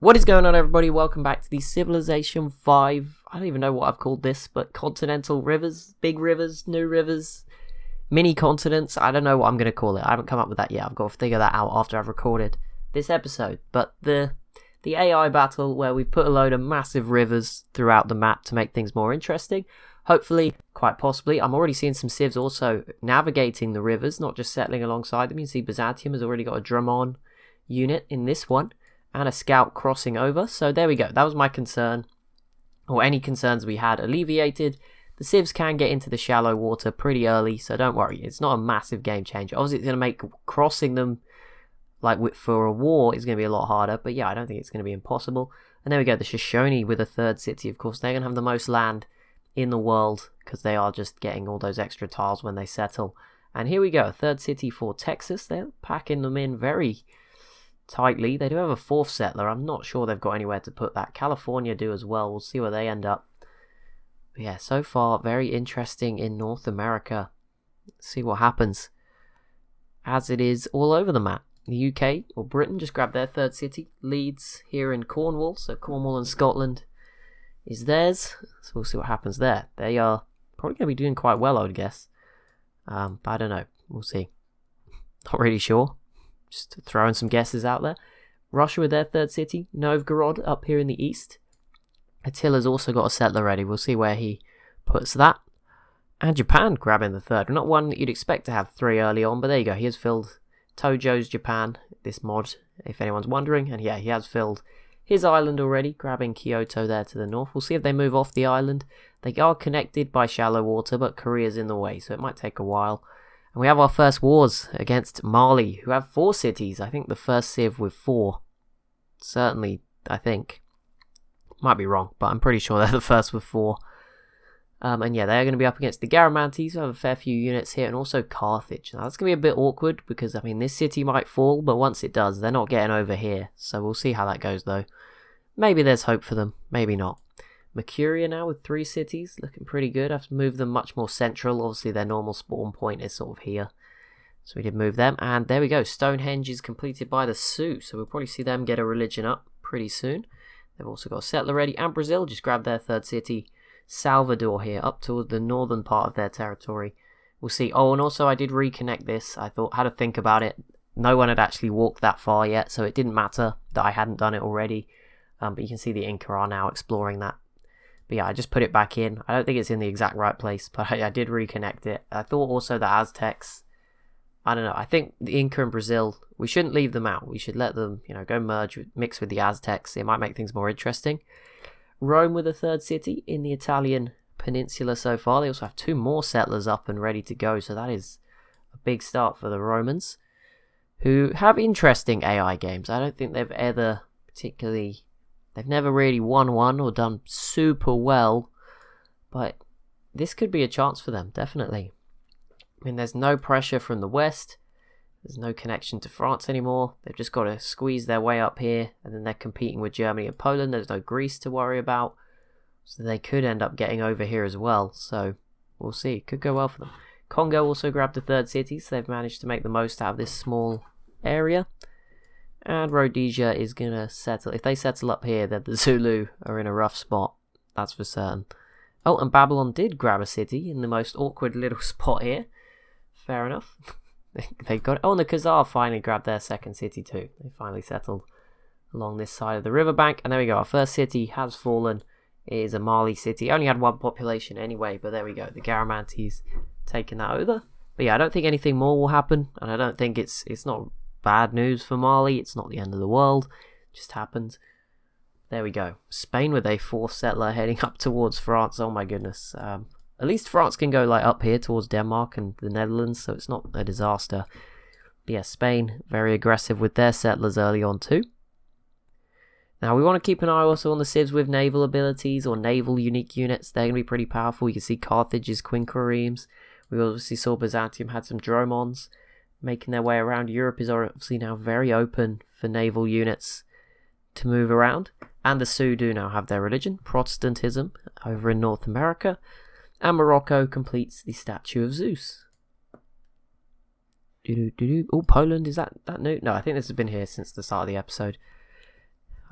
What is going on, everybody? Welcome back to the Civilization 5, I don't even know what I've called this, but continental rivers, big rivers, new rivers, mini continents. I don't know what I'm going to call it. I haven't come up with that yet. I've got to figure that out after I've recorded this episode. But the AI battle where we've put a load of massive rivers throughout the map to make things more interesting. Hopefully, quite possibly. I'm already seeing some civs also navigating the rivers, not just settling alongside them. You can see Byzantium has already got a drum-on unit in this one. And a scout crossing over. So there we go. That was my concern. Or any concerns we had alleviated. The civs can get into the shallow water pretty early, so don't worry. It's not a massive game changer. Obviously, it's going to make crossing them for a war is going to be a lot harder. But yeah, I don't think it's going to be impossible. And there we go. The Shoshone with a third city. Of course, they're going to have the most land in the world because they are just getting all those extra tiles when they settle. And here we go. A third city for Texas. They're packing them in very tightly. They do have a fourth settler. I'm not sure they've got anywhere to put that. California do as well. We'll see where they end up. But yeah, so far very interesting in North America. Let's see what happens. As it is all over the map. The UK or Britain just grabbed their third city. Leeds here in Cornwall. So Cornwall and Scotland is theirs. So we'll see what happens there. They are probably going to be doing quite well, I would guess. But I don't know. We'll see. Not really sure. Just throwing some guesses out there. Russia with their third city. Novgorod up here in the east. Attila's also got a settler ready. We'll see where he puts that. And Japan grabbing the third. Not one that you'd expect to have three early on, but there you go. He has filled Tojo's Japan, this mod, if anyone's wondering. And yeah, he has filled his island already, grabbing Kyoto there to the north. We'll see if they move off the island. They are connected by shallow water, but Korea's in the way, so it might take a while. And we have our first wars against Mali, who have 4 cities. I think the first civ with 4. Certainly, I think. Might be wrong, but I'm pretty sure they're the first with 4. And yeah, they're going to be up against the Garamantes, who have a fair few units here, and also Carthage. Now, that's going to be a bit awkward, because, I mean, this city might fall, but once it does, they're not getting over here. So we'll see how that goes, though. Maybe there's hope for them, maybe not. Mercuria now with 3 cities, looking pretty good. I've moved them much more central. Obviously, their normal spawn point is sort of here. So we did move them. And there we go. Stonehenge is completed by the Sioux. So we'll probably see them get a religion up pretty soon. They've also got a settler ready. And Brazil just grabbed their third city. Salvador here, up toward the northern part of their territory. We'll see. Oh, and also I did reconnect this. I had to think about it. No one had actually walked that far yet, so it didn't matter that I hadn't done it already. But you can see the Inca are now exploring that. But yeah, I just put it back in. I don't think it's in the exact right place, but I did reconnect it. I thought also the Aztecs, I don't know, I think the Inca and Brazil, we shouldn't leave them out. We should let them, go mix with the Aztecs. It might make things more interesting. Rome with a third city in the Italian peninsula so far. They also have 2 more settlers up and ready to go, so that is a big start for the Romans, who have interesting AI games. I don't think they've ever particularly... They've never really won one or done super well, but this could be a chance for them, definitely. I mean, there's no pressure from the west. There's no connection to France anymore. They've just got to squeeze their way up here, and then they're competing with Germany and Poland. There's no Greece to worry about, so they could end up getting over here as well. So we'll see. It could go well for them. Congo also grabbed a third city, so they've managed to make the most out of this small area. And Rhodesia is going to settle. If they settle up here, then the Zulu are in a rough spot. That's for certain. Oh, and Babylon did grab a city in the most awkward little spot here. Fair enough. They got it. Oh, and the Khazar finally grabbed their second city too. They finally settled along this side of the riverbank. And there we go. Our first city has fallen. It is a Mali city. Only had 1 population anyway, but there we go. The Garamantes taking that over. But yeah, I don't think anything more will happen. And I don't think it's not... bad news for Mali. It's not the end of the world. It just happened. There we go. Spain with a 4th settler heading up towards France. Oh my goodness. At least France can go up here towards Denmark and the Netherlands, so it's not a disaster. But yeah, Spain very aggressive with their settlers early on too. Now we want to keep an eye also on the civs with naval abilities or naval unique units. They're going to be pretty powerful. You can see Carthage's quinqueremes. We obviously saw Byzantium had some dromons making their way around. Europe is obviously now very open for naval units to move around. And the Sioux do now have their religion, Protestantism, over in North America. And Morocco completes the statue of Zeus. Oh, Poland, is that new? No, I think this has been here since the start of the episode.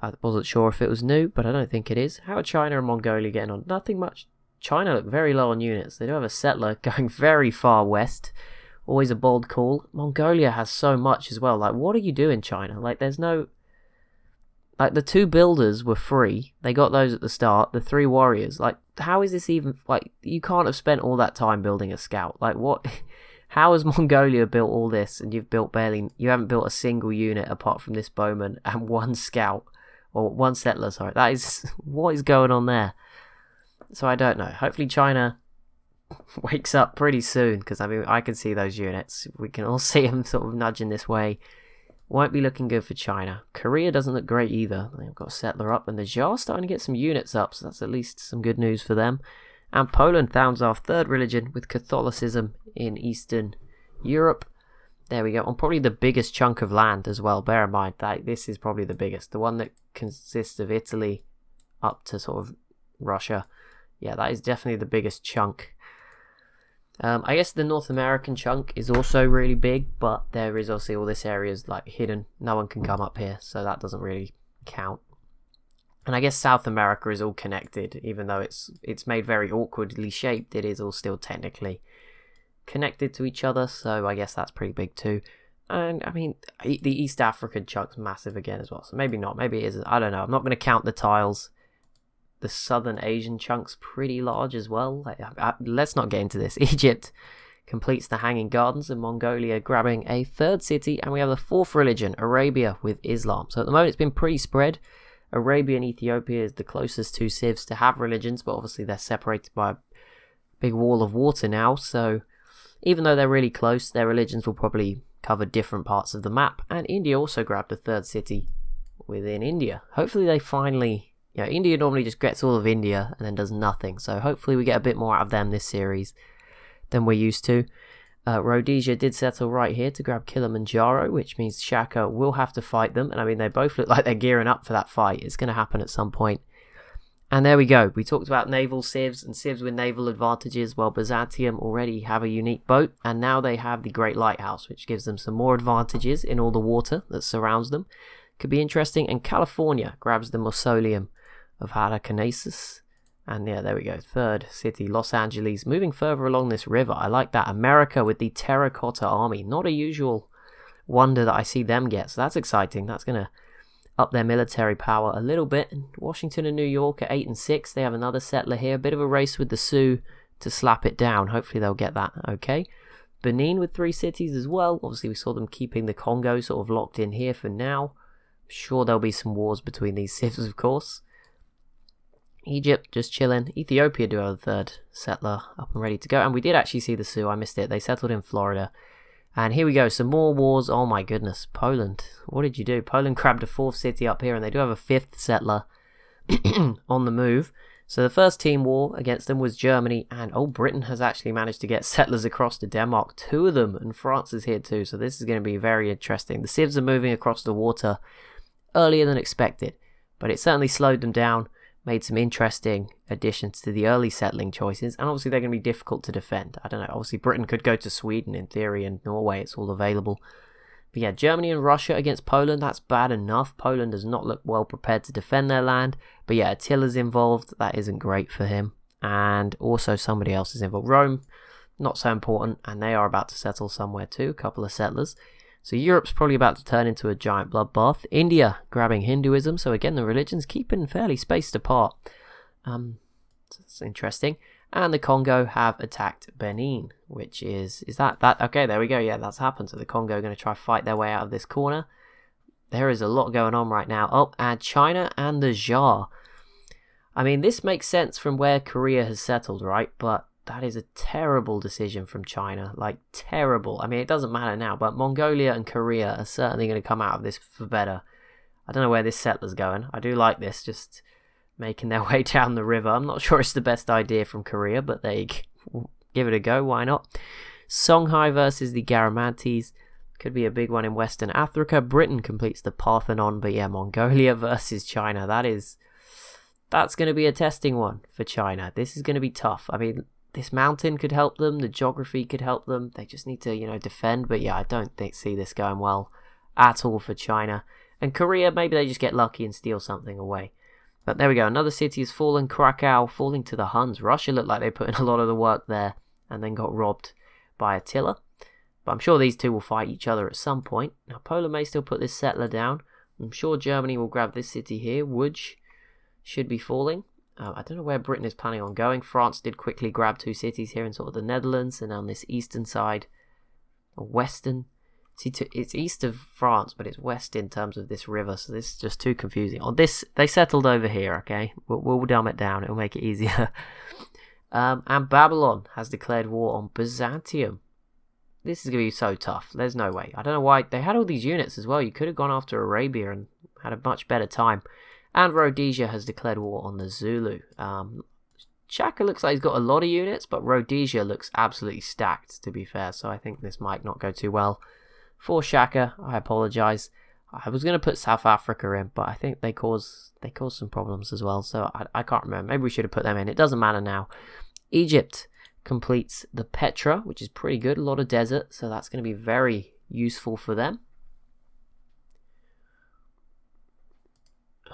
I wasn't sure if it was new, but I don't think it is. How are China and Mongolia getting on? Nothing much. China look very low on units. They do have a settler going very far west. Always a bold call. Mongolia has so much as well. Like, what are you doing, China? Like, there's no... Like, the 2 builders were free. They got those at the start. The 3 warriors. Like, how is this even... Like, you can't have spent all that time building a scout. Like, what... How has Mongolia built all this and you've built barely... You haven't built a single unit apart from this bowman and 1 scout. Or 1 settler, sorry. That is... What is going on there? So I don't know. Hopefully China wakes up pretty soon. Because, I mean, I can see those units. We can all see them sort of nudging this way. Won't be looking good for China. Korea doesn't look great either. They've got a settler up. And the Tsar starting to get some units up. So that's at least some good news for them. And Poland founds our 3rd religion with Catholicism in Eastern Europe. There we go. On probably the biggest chunk of land as well. Bear in mind that this is probably the biggest. The one that consists of Italy up to sort of Russia. Yeah, that is definitely the biggest chunk. I guess the North American chunk is also really big, but there is obviously all this area is like hidden. No one can come up here, so that doesn't really count. And I guess South America is all connected, even though it's made very awkwardly shaped. It is all still technically connected to each other, so I guess that's pretty big too. And I mean, the East African chunk's massive again as well, so maybe not. Maybe it isn't. I don't know. I'm not going to count the tiles. The Southern Asian chunk's pretty large as well. Let's not get into this. Egypt completes the Hanging Gardens and Mongolia grabbing a 3rd city. And we have the 4th religion, Arabia, with Islam. So at the moment it's been pretty spread. Arabia and Ethiopia is the closest 2 civs to have religions. But obviously they're separated by a big wall of water now. So even though they're really close, their religions will probably cover different parts of the map. And India also grabbed a 3rd city within India. Hopefully they finally... Yeah, India normally just gets all of India and then does nothing. So hopefully we get a bit more out of them this series than we're used to. Rhodesia did settle right here to grab Kilimanjaro, which means Shaka will have to fight them. And I mean, they both look like they're gearing up for that fight. It's going to happen at some point. And there we go. We talked about naval civs and civs with naval advantages. Well, Byzantium already have a unique boat. And now they have the Great Lighthouse, which gives them some more advantages in all the water that surrounds them. Could be interesting. And California grabs the Mausoleum of Halicarnassus. And yeah, there we go. 3rd city, Los Angeles. Moving further along this river. I like that. America with the Terracotta Army. Not a usual wonder that I see them get. So that's exciting. That's going to up their military power a little bit. Washington and New York at 8 and 6. They have another settler here. A bit of a race with the Sioux to slap it down. Hopefully they'll get that. Okay. Benin with 3 cities as well. Obviously we saw them keeping the Congo sort of locked in here for now. I'm sure there'll be some wars between these civs, of course. Egypt just chilling. Ethiopia do have a 3rd settler up and ready to go. And we did actually see the Sioux. I missed it. They settled in Florida. And here we go. Some more wars. Oh my goodness. Poland. What did you do? Poland grabbed a 4th city up here. And they do have a 5th settler on the move. So the first team war against them was Germany. And Britain has actually managed to get settlers across to Denmark. 2 of them. And France is here too. So this is going to be very interesting. The civs are moving across the water earlier than expected. But it certainly slowed them down. Made some interesting additions to the early settling choices, and obviously they're going to be difficult to defend. I don't know, obviously Britain could go to Sweden in theory, and Norway, it's all available. But yeah, Germany and Russia against Poland, that's bad enough. Poland does not look well prepared to defend their land, but yeah, Attila's involved, that isn't great for him. And also somebody else is involved. Rome, not so important, and they are about to settle somewhere too, a couple of settlers. So Europe's probably about to turn into a giant bloodbath. India grabbing Hinduism. So again, the religions keeping fairly spaced apart. It's interesting. And the Congo have attacked Benin, which is that? Okay, there we go. Yeah, that's happened. So the Congo are going to try to fight their way out of this corner. There is a lot going on right now. Oh, and China and the Jar. I mean, this makes sense from where Korea has settled, right? But that is a terrible decision from China. Like, terrible. I mean, it doesn't matter now, but Mongolia and Korea are certainly going to come out of this for better. I don't know where this settler's going. I do like this, just making their way down the river. I'm not sure it's the best idea from Korea, but they give it a go. Why not? Songhai versus the Garamantes. Could be a big one in Western Africa. Britain completes the Parthenon, but yeah, Mongolia versus China. That's going to be a testing one for China. This is going to be tough. I mean, this mountain could help them. The geography could help them. They just need to, defend. But yeah, I don't see this going well at all for China. And Korea, maybe they just get lucky and steal something away. But there we go, another city has fallen, Krakow falling to the Huns. Russia looked like they put in a lot of the work there and then got robbed by Attila. But I'm sure these two will fight each other at some point. Now Poland may still put this settler down. I'm sure Germany will grab this city here. Łódź should be falling. I don't know where Britain is planning on going. France did quickly grab 2 cities here in sort of the Netherlands and on this eastern side, or western. See, it's east of France, but it's west in terms of this river, so this is just too confusing. On this, they settled over here, okay? We'll dumb it down, it'll make it easier. And Babylon has declared war on Byzantium. This is going to be so tough. There's no way. I don't know why. They had all these units as well. You could have gone after Arabia and had a much better time. And Rhodesia has declared war on the Zulu. Shaka looks like he's got a lot of units, but Rhodesia looks absolutely stacked, to be fair. So I think this might not go too well for Shaka. I apologise. I was going to put South Africa in, but I think they cause some problems as well. So I can't remember. Maybe we should have put them in. It doesn't matter now. Egypt completes the Petra, which is pretty good. A lot of desert, so that's going to be very useful for them.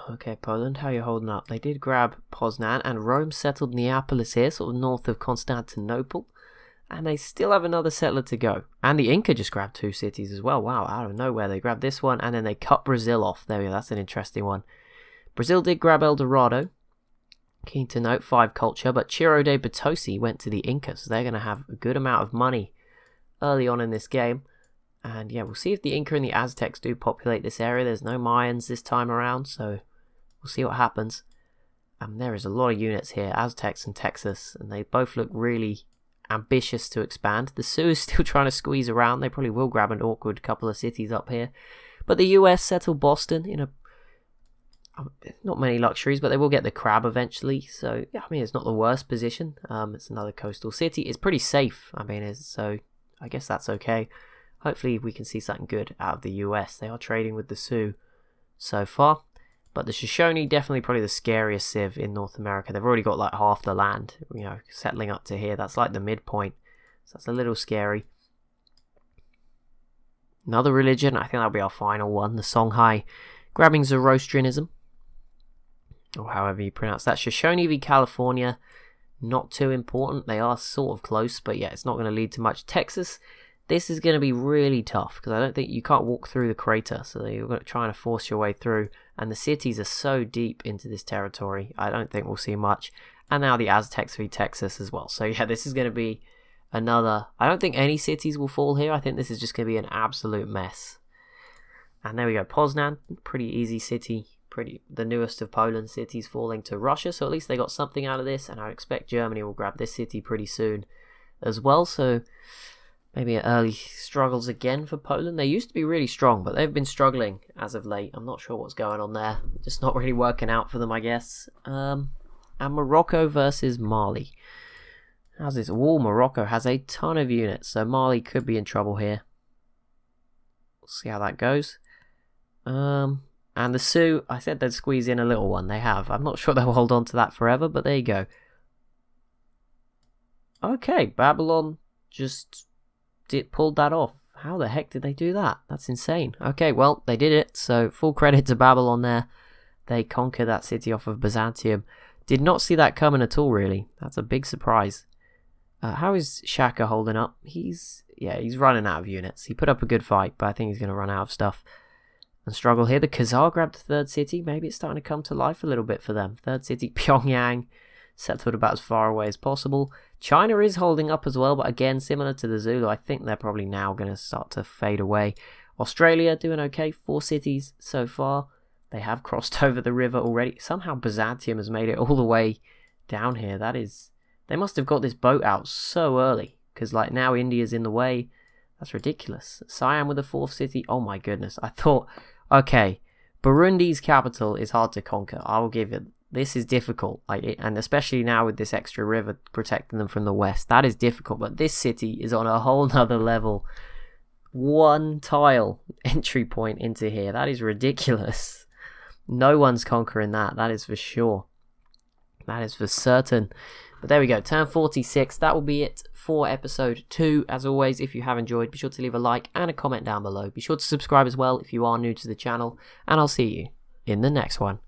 Okay, Poland, how are you holding up? They did grab Poznan, and Rome settled Neapolis here, sort of north of Constantinople. And they still have another settler to go. And the Inca just grabbed 2 cities as well. Wow, out of nowhere. They grabbed this one, and then they cut Brazil off. There we go, that's an interesting one. Brazil did grab El Dorado. Keen to note, 5 culture, but Chiro de Potosi went to the Inca, so they're going to have a good amount of money early on in this game. And yeah, we'll see if the Inca and the Aztecs do populate this area. There's no Mayans this time around, so we'll see what happens. There is a lot of units here, Aztecs and Texas, and they both look really ambitious to expand. The Sioux is still trying to squeeze around. They probably will grab an awkward couple of cities up here. But the US settled Boston in a... not many luxuries, but they will get the crab eventually. So, yeah, I mean, it's not the worst position. It's another coastal city. It's pretty safe, I mean, so I guess that's okay. Hopefully we can see something good out of the US. They are trading with the Sioux so far. But the Shoshone, definitely probably the scariest civ in North America. They've already got like half the land, settling up to here. That's like the midpoint. So that's a little scary. Another religion, I think that'll be our final one. The Songhai, grabbing Zoroastrianism, or however you pronounce that. Shoshone v California, not too important. They are sort of close, but yeah, it's not going to lead to much. Texas, this is going to be really tough, because I don't think you can't walk through the crater, so you're trying to force your way through, and the cities are so deep into this territory, I don't think we'll see much. And now the Aztecs v Texas as well, so yeah, this is going to be another... I don't think any cities will fall here. I think this is just going to be an absolute mess. And there we go, Poznan, pretty easy city, the newest of Poland's cities falling to Russia, so at least they got something out of this, and I expect Germany will grab this city pretty soon as well, so maybe early struggles again for Poland. They used to be really strong, but they've been struggling as of late. I'm not sure what's going on there, just not really working out for them, I guess. And Morocco versus Mali. How's this? Morocco has a ton of units, so Mali could be in trouble here. We'll see how that goes. And the Sioux, I said they'd squeeze in a little one. They have. I'm not sure they'll hold on to that forever, but there you go. Okay, Babylon just pulled that off. How the heck did they do that? That's insane. Okay, well, they did it, so full credit to Babylon there. They conquered that city off of Byzantium. Did not see that coming at all, really. That's a big surprise. How is Shaka holding up? He's running out of units. He put up a good fight, but I think he's going to run out of stuff and struggle here. The Khazar grabbed the third city. Maybe it's starting to come to life a little bit for them. Third city, Pyongyang, settled about as far away as possible. China is holding up as well, but again, similar to the Zulu, I think they're probably now going to start to fade away. Australia doing okay, 4 cities so far. They have crossed over the river already. Somehow Byzantium has made it all the way down here. That is... They must have got this boat out so early, because like now India's in the way. That's ridiculous. Siam with the 4th city. Oh my goodness. I thought, okay, Burundi's capital is hard to conquer. I will give it. This is difficult, and especially now with this extra river protecting them from the west. That is difficult, but this city is on a whole nother level. 1 tile entry point into here. That is ridiculous. No one's conquering that. That is for sure. That is for certain. But there we go, turn 46. That will be it for episode 2. As always, if you have enjoyed, be sure to leave a like and a comment down below. Be sure to subscribe as well if you are new to the channel, and I'll see you in the next one.